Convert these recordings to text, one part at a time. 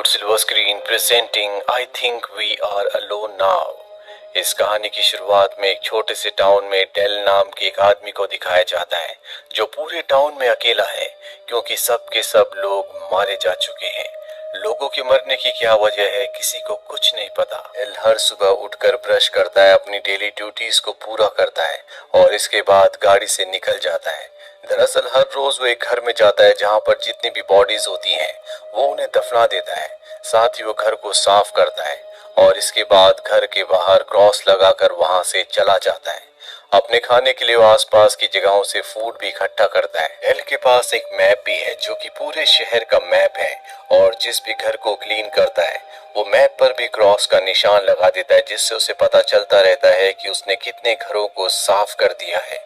Bollywood silver screen presenting I think we are alone now. इस कहानी की शुरुआत में एक छोटे से टाउन में डेल नाम के एक आदमी को दिखाया जाता है जो पूरे टाउन में अकेला है क्योंकि सब के सब लोग मारे जा चुके हैं। लोगों के मरने की क्या वजह है किसी को कुछ नहीं पता। डेल हर सुबह उठकर ब्रश करता है, अपनी डेली ड्यूटीज को पूरा करता है और इसके बाद गाड़ी से निकल जाता है। दरअसल हर रोज वो एक घर में जाता है जहाँ पर जितनी भी बॉडीज होती हैं वो उन्हें दफना देता है। साथ ही वो घर को साफ करता है और इसके बाद घर के बाहर क्रॉस लगाकर वहां से चला जाता है। अपने खाने के लिए वो आसपास की जगहों से फूड भी इकट्ठा करता है। डेल के पास एक मैप भी है जो कि पूरे शहर का मैप है और जिस भी घर को क्लीन करता है वो मैप पर भी क्रॉस का निशान लगा देता है, जिससे उसे पता चलता रहता है कि उसने कितने घरों को साफ कर दिया है।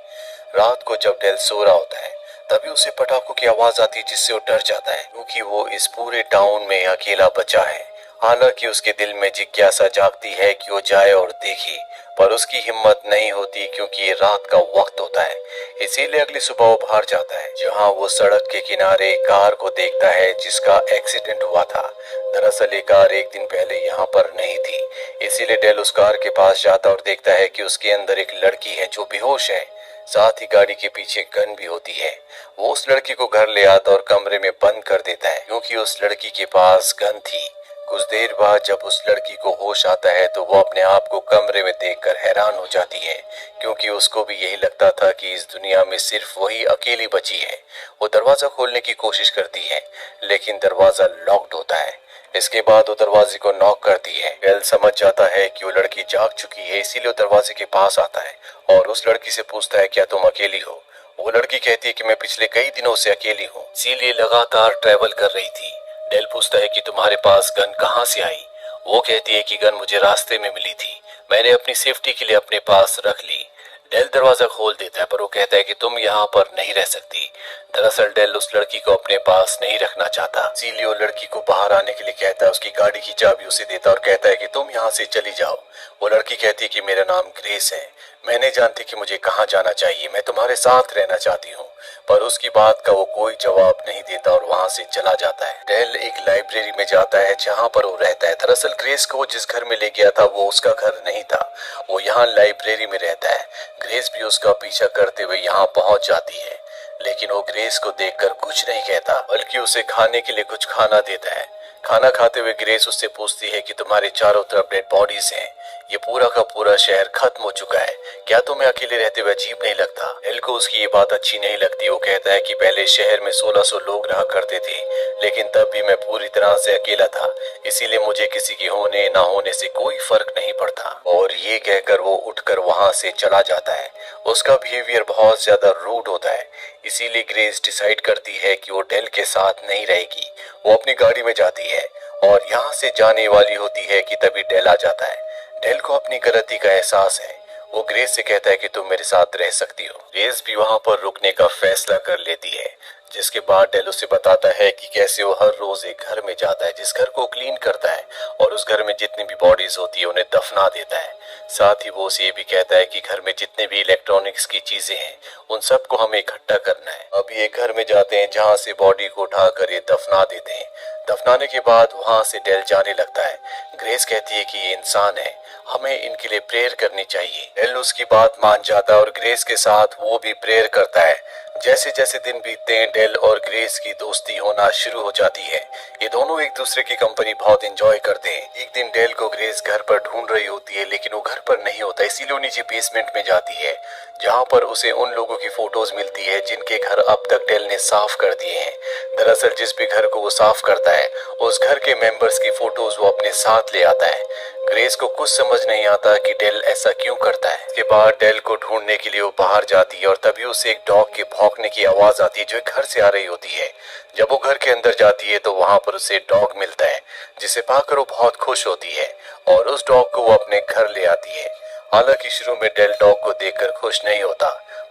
रात को जब डेल सो रहा होता है तभी उसे पटाखों की आवाज आती है जिससे वो डर जाता है क्योंकि वो इस पूरे टाउन में अकेला बचा है। हालांकि उसके दिल में जिज्ञासा जागती है कि वो जाए और देखे, पर उसकी हिम्मत नहीं होती क्योंकि ये रात का वक्त होता है। इसीलिए अगली सुबह वो बाहर जाता है जहां वो सड़क के किनारे कार को देखता है जिसका एक्सीडेंट हुआ था। दरअसल ये कार एक दिन पहले यहाँ पर नहीं थी, इसीलिए डेल उस कार के पास जाता और देखता है कि उसके अंदर एक लड़की है जो बेहोश है। साथ ही गाड़ी के पीछे गन भी होती है। वो उस लड़की को घर ले आता और कमरे में बंद कर देता है क्योंकि उस लड़की के पास गन थी। कुछ देर बाद जब उस लड़की को होश आता है तो वो अपने आप को कमरे में देखकर हैरान हो जाती है क्योंकि उसको भी यही लगता था कि इस दुनिया में सिर्फ वही अकेली बची है। वो दरवाजा खोलने की कोशिश करती है लेकिन दरवाजा लॉक्ड होता है। इसके बाद वो दरवाजे को नॉक करती है। डेल समझ जाता है कि वो लड़की जाग चुकी है, इसीलिए वो दरवाजे के पास आता है और उस लड़की से पूछता है क्या तुम अकेली हो। वो लड़की कहती है कि मैं पिछले कई दिनों से अकेली हूँ, इसीलिए लगातार ट्रैवल कर रही थी। डेल पूछता है कि तुम्हारे पास गन कहाँ से आई। वो कहती है कि गन मुझे रास्ते में मिली थी, मैंने अपनी सेफ्टी के लिए अपने पास रख ली। डेल दरवाजा खोल देता है पर वो कहता है कि तुम यहाँ पर नहीं रह सकती। दरअसल डेल उस लड़की को अपने पास नहीं रखना चाहता, इसीलिए वो लड़की को बाहर आने के लिए कहता है। उसकी गाड़ी की चाबी उसे देता और कहता है कि तुम यहाँ से चली जाओ। वो लड़की कहती है कि मेरा नाम ग्रेस है, मैं नहीं जानती कि मुझे कहाँ जाना चाहिए, मैं तुम्हारे साथ रहना चाहती हूँ। पर उसकी बात का वो कोई जवाब नहीं देता और वहां से चला जाता है। डेल एक लाइब्रेरी में जाता है जहां पर वो रहता है। दरअसल ग्रेस को जिस घर में ले गया था वो उसका घर नहीं था, वो यहाँ लाइब्रेरी में रहता है। ग्रेस भी उसका पीछा करते हुए यहाँ पहुंच जाती है लेकिन वो ग्रेस को देखकर कुछ नहीं कहता बल्कि उसे खाने के लिए कुछ खाना देता है। खाना खाते हुए ग्रेस उससे पूछती है कि तुम्हारे चारों तरफ डेड बॉडीज हैं, ये पूरा का पूरा शहर खत्म हो चुका है, क्या तुम्हें अकेले रहते हुए अजीब नहीं लगता। डेल को उसकी ये बात अच्छी नहीं लगती। वो कहता है कि पहले शहर में 1600 लोग रहा करते थे लेकिन तब भी मैं पूरी तरह से अकेला था, इसीलिए मुझे किसी के होने ना होने से कोई फर्क नहीं पड़ता। और ये कहकर वो उठकर वहां से चला जाता है। उसका बिहेवियर बहुत ज्यादा रूड होता है, इसीलिए ग्रेस डिसाइड करती है कि वो डेल के साथ नहीं रहेगी। वो अपनी गाड़ी में जाती है और यहाँ से जाने वाली होती है कि तभी डेल आ जाता है। डेल को अपनी गलती का एहसास है। वो ग्रेस से कहता है कि तुम मेरे साथ रह सकती हो। ग्रेस भी वहां पर रुकने का फैसला कर लेती है, जिसके बाद डेल उसे बताता है कि कैसे वो हर रोज एक घर में जाता है जिस घर को क्लीन करता है और उस घर में जितनी भी बॉडीज होती है उन्हें दफना देता है। साथ ही वो उसे ये भी कहता है कि घर में जितने भी इलेक्ट्रॉनिक्स की चीजें हैं उन सबको हमें इकट्ठा करना है। अभी एक घर में जाते हैं जहाँ से बॉडी को उठाकर ये दफना देते हैं। दफनाने के बाद वहां से डेल जाने लगता है। ग्रेस कहती है कि ये इंसान है, हमें इनके लिए प्रेयर करनी चाहिए। डेल उसकी बात मान जाता है और ग्रेस के साथ वो भी प्रेयर करता है। जैसे जैसे दिन बीतते हैं डेल और ग्रेस की दोस्ती होना शुरू हो जाती है। ये दोनों एक दूसरे की कंपनी बहुत एंजॉय करते हैं। एक दिन डेल को ग्रेस घर पर ढूंढ रही होती है लेकिन वो घर पर नहीं होता, इसीलिए वो नीचे बेसमेंट में जाती है जहाँ पर उसे उन लोगों की फोटोज मिलती है जिनके घर अब तक डेल ने साफ कर दिए हैं। दरअसल जिस भी घर को वो साफ करता है उस घर के मेंबर्स की फोटोज वो अपने साथ ले आता है। ग्रेस को कुछ समझ नहीं आता कि डेल ऐसा क्यों करता है। इसके बाद डेल को ढूंढने के लिए वो बाहर जाती है और तभी उसे एक डॉग के भौंकने की आवाज आती है जो घर से आ रही होती है। जब वो घर के अंदर जाती है तो वहां पर उसे डॉग मिलता है जिसे पाकर वो बहुत खुश होती है और उस डॉग को वो अपने घर ले आती है। हालांकि शुरू में डेल डॉग को देखकर खुश नहीं होता,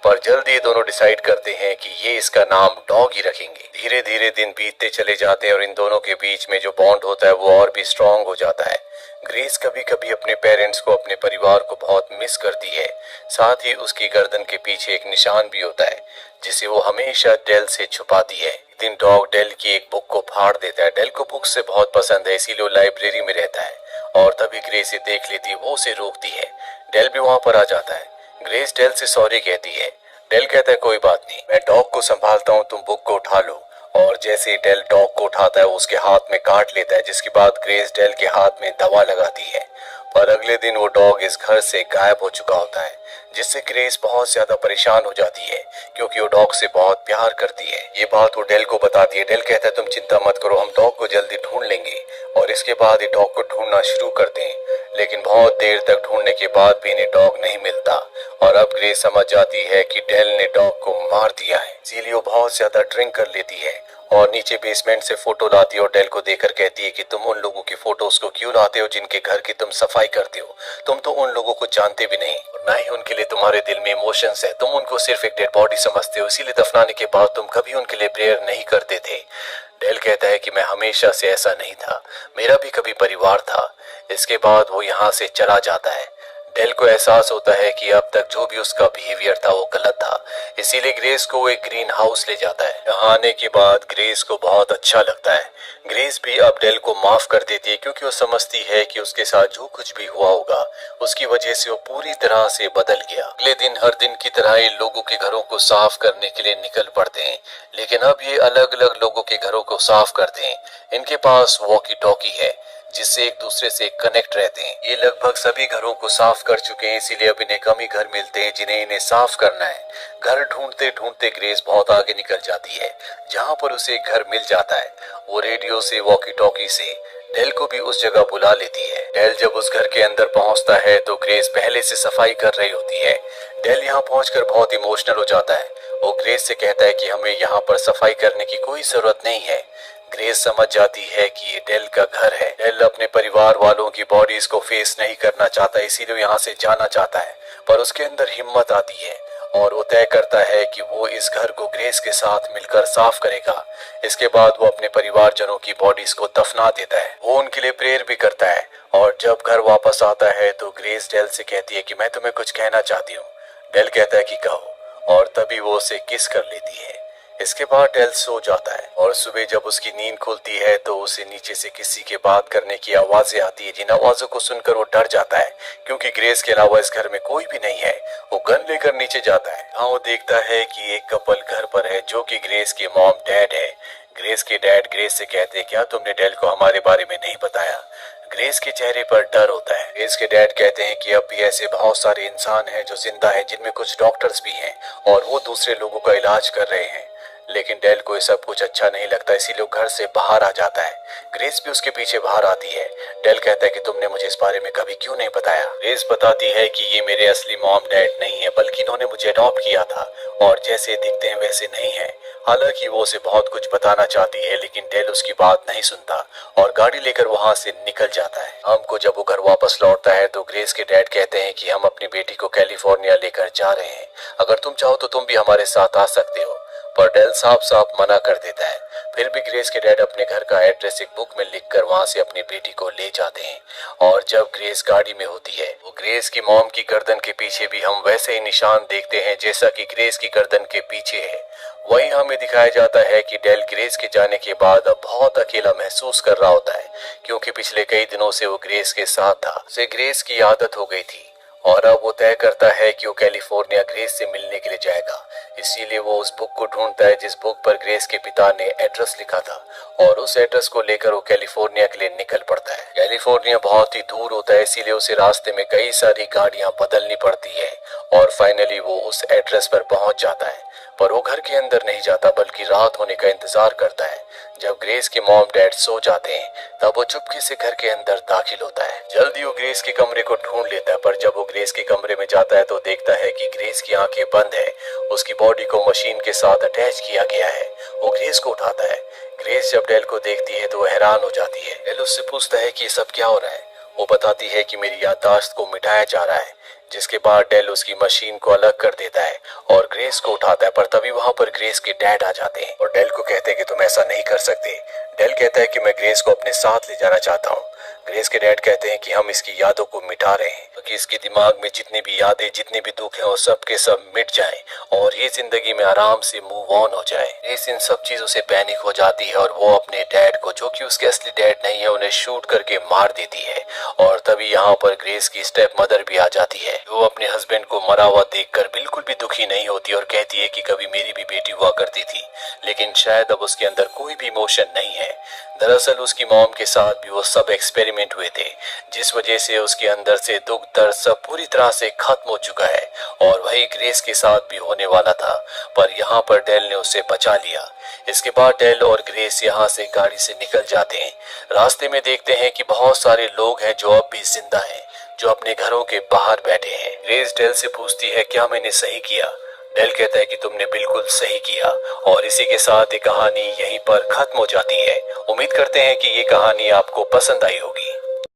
पर जल्द ये दोनों डिसाइड करते हैं कि ये इसका नाम डॉग ही रखेंगे। धीरे धीरे दिन बीतते चले जाते हैं और इन दोनों के बीच में जो बॉन्ड होता है वो और भी स्ट्रांग हो जाता है। ग्रेस कभी कभी अपने पेरेंट्स को, अपने परिवार को बहुत मिस करती है। साथ ही उसकी गर्दन के पीछे एक निशान भी होता है जिसे वो हमेशा डेल से छुपाती है। एक दिन डॉग डेल की एक बुक को फाड़ देता है। डेल को बुक से बहुत पसंद है, इसीलिए वो लाइब्रेरी में रहता है और तभी ग्रेस इसे देख लेती है। वो उसे रोकती है। डेल भी वहां पर आ जाता है। ग्रेस डेल से सॉरी कहती है। डेल कहता है कोई बात नहीं, मैं डॉग को संभालता हूँ, तुम बुक को उठा लो। और जैसे ही डेल डॉग को उठाता है वो उसके हाथ में काट लेता है, जिसके बाद ग्रेस डेल के हाथ में दवा लगाती है। पर अगले दिन वो डॉग इस घर से गायब हो चुका होता है, जिससे ग्रेस बहुत ज्यादा परेशान हो जाती है क्योंकि वो डॉग से बहुत प्यार करती है। ये बात वो डेल को बताती है। डेल कहता है तुम चिंता मत करो, हम डॉग को जल्दी ढूंढ लेंगे। और इसके बाद ये डॉग को ढूंढना शुरू करते हैं, लेकिन बहुत देर तक ढूंढने के बाद भी इन्हें डॉग नहीं मिलता। और अब ग्रेस समझ जाती है कि डेल ने डॉग को मार दिया है। इसीलिए वो बहुत ज्यादा ड्रिंक कर लेती है और नीचे बेसमेंट से फोटो लाती है और डेल को देकर कहती है कि तुम उन लोगों की फोटोज को क्यों लाते हो जिनके घर की तुम सफाई करते हो। तुम तो उन लोगों को जानते भी नहीं और ना ही उनके लिए तुम्हारे दिल में इमोशंस है। तुम उनको सिर्फ एक डेड बॉडी समझते हो, इसीलिए दफनाने के बाद तुम कभी उनके लिए प्रेयर नहीं करते थे। डेल कहता है कि मैं हमेशा से ऐसा नहीं था, मेरा भी कभी परिवार था। इसके बाद वो यहाँ से चला जाता है। डेल को एहसास होता है कि अब तक जो भी उसका बिहेवियर था वो गलत था, इसीलिए ग्रेस को वो एक ग्रीन हाउस ले जाता है। यहाँ आने के बाद ग्रेस को बहुत अच्छा लगता है। ग्रेस भी अब डेल को माफ कर देती है क्योंकि वो समझती है कि उसके साथ जो कुछ भी हुआ होगा उसकी वजह से वो पूरी तरह से बदल गया। अगले दिन हर दिन की तरह ये लोगों के घरों को साफ करने के लिए निकल पड़ते हैं, लेकिन अब ये अलग अलग लोगों के घरों को साफ करते हैं। इनके पास वॉकी टॉकी है जिससे एक दूसरे से कनेक्ट रहते हैं। ये लगभग सभी घरों को साफ कर चुके हैं, इसीलिए अब इन्हें कम ही घर मिलते हैं जिन्हें इन्हें साफ करना है। घर ढूंढते ढूंढते ग्रेस बहुत आगे निकल जाती है। जहां पर उसे एक घर मिल जाता है वो रेडियो से, वॉकी टॉकी से डेल को भी उस जगह बुला लेती है। डेल जब उस घर के अंदर पहुंचता है तो ग्रेस पहले से सफाई कर रही होती है। डेल यहाँ पहुंचकर बहुत इमोशनल हो जाता है। वो ग्रेस से कहता है कि हमें यहाँ पर सफाई करने की कोई जरूरत नहीं है। ग्रेस समझ जाती है कि ये डेल का घर है। डेल अपने परिवार वालों की बॉडीज को फेस नहीं करना चाहता, इसीलिए यहाँ से जाना चाहता है। पर उसके अंदर हिम्मत आती है और वो तय करता है कि वो इस घर को ग्रेस के साथ मिलकर साफ करेगा। इसके बाद वो अपने परिवारजनों की बॉडीज को दफना देता है। वो उनके लिए प्रेयर भी करता है और जब घर वापस आता है तो ग्रेस डेल से कहती है कि मैं तुम्हें कुछ कहना चाहती हूँ। डेल कहता है कि कहो, और तभी वो उसे किस कर लेती है। इसके बाद डेल सो जाता है और सुबह जब उसकी नींद खुलती है तो उसे नीचे से किसी के बात करने की आवाजें आती है, जिन आवाजों को सुनकर वो डर जाता है क्योंकि ग्रेस के अलावा इस घर में कोई भी नहीं है। वो गन लेकर नीचे जाता है। हाँ, वो देखता है कि एक कपल घर पर है जो कि ग्रेस के मॉम डैड है। ग्रेस के डैड ग्रेस से कहते हैं क्या तुमने डेल को हमारे बारे में नहीं बताया। ग्रेस के चेहरे पर डर होता है। ग्रेस के डैड कहते हैं कि अब भी ऐसे बहुत सारे इंसान हैं जो जिंदा हैं, जिनमें कुछ डॉक्टर्स भी हैं और वो दूसरे लोगों का इलाज कर रहे हैं। लेकिन डेल को ये सब कुछ अच्छा नहीं लगता, इसीलिए वो घर से बाहर आ जाता है। ग्रेस भी उसके पीछे बाहर आती है। डेल कहता है कि तुमने मुझे इस बारे में कभी क्यों नहीं बताया। ग्रेस बताती है कि ये मेरे असली मॉम डैड नहीं है, बल्कि इन्होंने मुझे अडॉप्ट किया था और जैसे दिखते हैं वैसे नहीं है। हालांकि वो उसे बहुत कुछ बताना चाहती है, लेकिन डेल उसकी बात नहीं सुनता और गाड़ी लेकर वहां से निकल जाता है। शाम को जब वो घर वापस लौटता है तो ग्रेस के डैड कहते हैं कि हम अपनी बेटी को कैलिफोर्निया लेकर जा रहे हैं, अगर तुम चाहो तो तुम भी हमारे साथ आ सकते हो। पर डेल साफ साफ मना कर देता है। फिर भी ग्रेस के डैड अपने घर का एड्रेस एक बुक में लिखकर वहां से अपनी बेटी को ले जाते हैं। और जब ग्रेस गाड़ी में होती है वो ग्रेस की मॉम की गर्दन के पीछे भी हम वैसे ही निशान देखते हैं जैसा कि ग्रेस की गर्दन के पीछे है। वहीं हमें दिखाया जाता है कि डेल ग्रेस के जाने के बाद अब बहुत अकेला महसूस कर रहा होता है क्योंकि पिछले कई दिनों से वो ग्रेस के साथ था। उसे ग्रेस की आदत हो गई थी और अब वो तय करता है कि वो कैलिफोर्निया ग्रेस से मिलने के लिए जाएगा। इसीलिए वो उस बुक को ढूंढता है जिस बुक पर ग्रेस के पिता ने एड्रेस लिखा था और उस एड्रेस को लेकर वो कैलिफोर्निया के लिए निकल पड़ता है। कैलिफोर्निया बहुत ही दूर होता है, इसीलिए उसे रास्ते में कई सारी गाड़ियां बदलनी पड़ती है और फाइनली वो उस एड्रेस पर पहुंच जाता है। पर वो घर के अंदर नहीं जाता बल्कि रात होने का इंतजार करता है। जब ग्रेस के मॉम डैड सो जाते हैं तब वो चुपके से घर के अंदर दाखिल होता है। जल्दी वो ग्रेस के कमरे को ढूंढ लेता है, पर जब वो ग्रेस के कमरे में जाता है तो देखता है कि ग्रेस की आंखें बंद है, उसकी बॉडी को मशीन के साथ अटैच किया गया है। वो ग्रेस को उठाता है। ग्रेस जब डेल को देखती है तो वो हैरान हो जाती है। डेल उससे पूछता है कि ये सब क्या हो रहा है। वो बताती है कि मेरी याददाश्त को मिटाया जा रहा है, जिसके बाद डेल उसकी मशीन को अलग कर देता है और ग्रेस को उठाता है। पर तभी वहां पर ग्रेस के डैड आ जाते हैं और डेल को कहते हैं कि तुम ऐसा नहीं कर सकते। डेल कहता है कि मैं ग्रेस को अपने साथ ले जाना चाहता हूँ। ग्रेस के डैड कहते हैं कि हम इसकी यादों को मिटा रहे हैं, कि इसके दिमाग में जितनी भी यादें, जितने भी दुख हैं, वो सब के सब मिट जाएं और ये जिंदगी में आराम से मूव ऑन हो जाए। ग्रेस इन सब चीजों से पैनिक हो जाती है और वो अपने डैड को, जो कि उसके असली डैड नहीं है, उन्हें शूट करके मार देती है। और तभी यहाँ पर ग्रेस की स्टेप मदर भी आ जाती है। वो अपने हस्बैंड को मरा हुआ देखकर बिल्कुल भी दुखी नहीं होती और कहती है कि कभी मेरी भी बेटी हुआ करती थी, लेकिन शायद अब उसके अंदर कोई भी इमोशन नहीं है। दरअसल उसकी मॉम के साथ भी वो सब एक्सपेरिमेंट हुए थे, जिस वजह से उसके अंदर से दुख दर्द सब पूरी तरह से खत्म हो चुका है और वही ग्रेस के साथ भी होने वाला था, पर यहाँ पर डेल ने उसे बचा लिया। इसके बाद डेल और ग्रेस यहाँ से गाड़ी से निकल जाते हैं। रास्ते में देखते हैं कि बहुत सारे लोग हैं जो अब भी जिंदा हैं, जो अपने घरों के बाहर बैठे हैं। ग्रेस डेल से पूछती है क्या मैंने सही किया। डेल कहता है कि तुमने बिल्कुल सही किया और इसी के साथ ये कहानी यहीं पर खत्म हो जाती है। उम्मीद करते हैं कि ये कहानी आपको पसंद आई होगी।